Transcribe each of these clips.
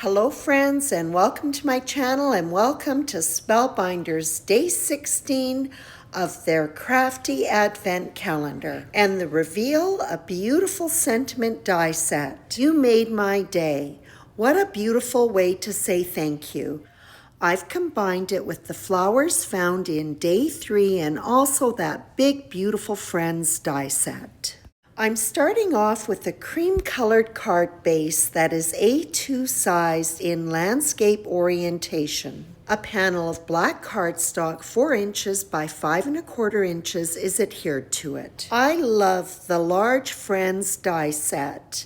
Hello friends, and welcome to my channel, and welcome to Spellbinder's Day 16 of their Crafty Advent Calendar and the reveal a beautiful sentiment die set. You made my day. What a beautiful way to say thank you. I've combined it with the flowers found in Day 3 and also that big beautiful Friends die set. I'm starting off with a cream-colored card base that is A2 sized in landscape orientation. A panel of black cardstock 4 inches by 5 1/4 inches is adhered to it. I love the large Friends die set.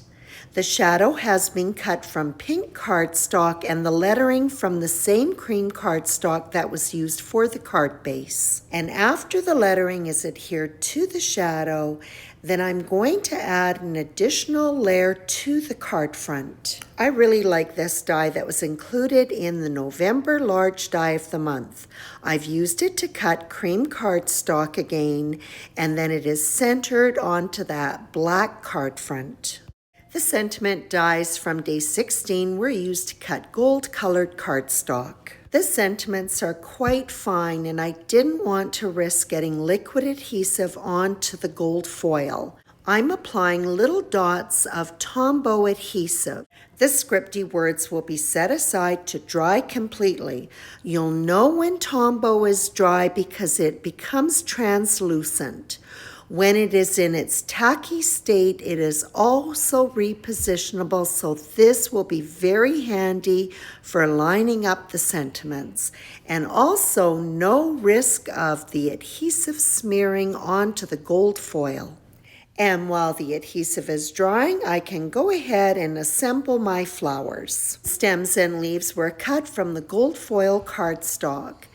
The shadow has been cut from pink cardstock and the lettering from the same cream cardstock that was used for the card base. And after the lettering is adhered to the shadow, then I'm going to add an additional layer to the card front. I really like this die that was included in the November large die of the month. I've used it to cut cream cardstock again, and then it is centered onto that black card front. The sentiment dies from Day 16 were used to cut gold-colored cardstock. The sentiments are quite fine, and I didn't want to risk getting liquid adhesive onto the gold foil. I'm applying little dots of Tombow adhesive. The scripty words will be set aside to dry completely. You'll know when Tombow is dry because it becomes translucent. When it is in its tacky state, it is also repositionable, so this will be very handy for lining up the sentiments. And also no risk of the adhesive smearing onto the gold foil. And while the adhesive is drying, I can go ahead and assemble my flowers. Stems and leaves were cut from the gold foil cardstock,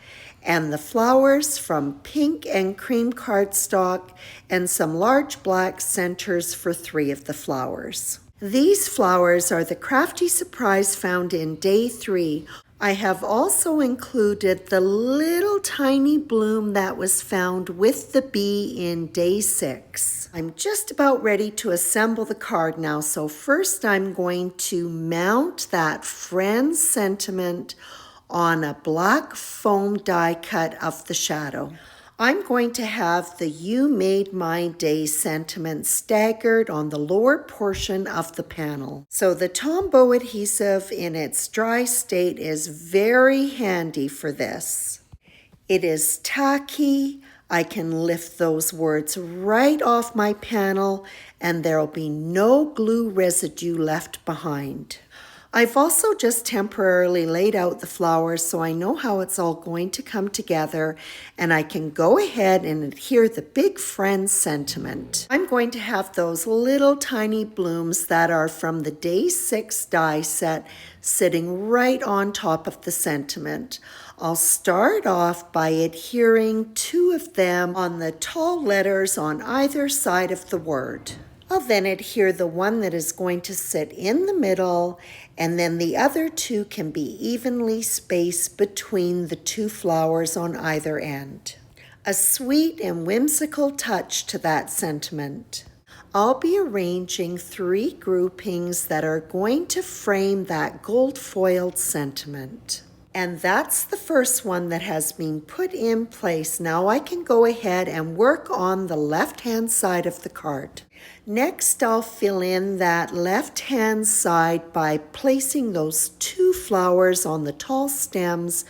and the flowers from pink and cream cardstock, and some large black centers for 3 of the flowers. These flowers are the Crafty surprise found in Day 3. I have also included the little tiny bloom that was found with the bee in Day 6. I'm just about ready to assemble the card now, so first I'm going to mount that Friends sentiment on a black foam die cut of the shadow. I'm going to have the You Made My Day sentiment staggered on the lower portion of the panel. So the Tombow adhesive in its dry state is very handy for this. It is tacky. I can lift those words right off my panel and there'll be no glue residue left behind. I've also just temporarily laid out the flowers so I know how it's all going to come together, and I can go ahead and adhere the big Friends sentiment. I'm going to have those little tiny blooms that are from the Day 6 die set sitting right on top of the sentiment. I'll start off by adhering 2 of them on the tall letters on either side of the word. I'll then adhere the one that is going to sit in the middle, and then the other 2 can be evenly spaced between the 2 flowers on either end. A sweet and whimsical touch to that sentiment. I'll be arranging 3 groupings that are going to frame that gold foiled sentiment. And that's the first one that has been put in place. Now I can go ahead and work on the left-hand side of the card. Next, I'll fill in that left-hand side by placing those 2 flowers on the tall stems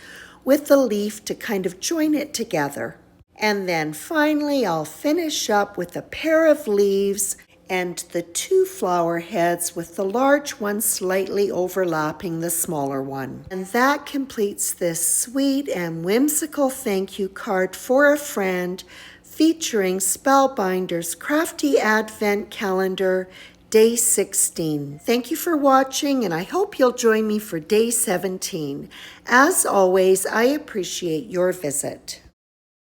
with the leaf to kind of join it together. And then finally, I'll finish up with a pair of leaves and the 2 flower heads with the large one slightly overlapping the smaller one. And that completes this sweet and whimsical thank you card for a friend featuring Spellbinder's Crafty Advent Calendar Day 16. Thank you for watching, and I hope you'll join me for Day 17. As always, I appreciate your visit.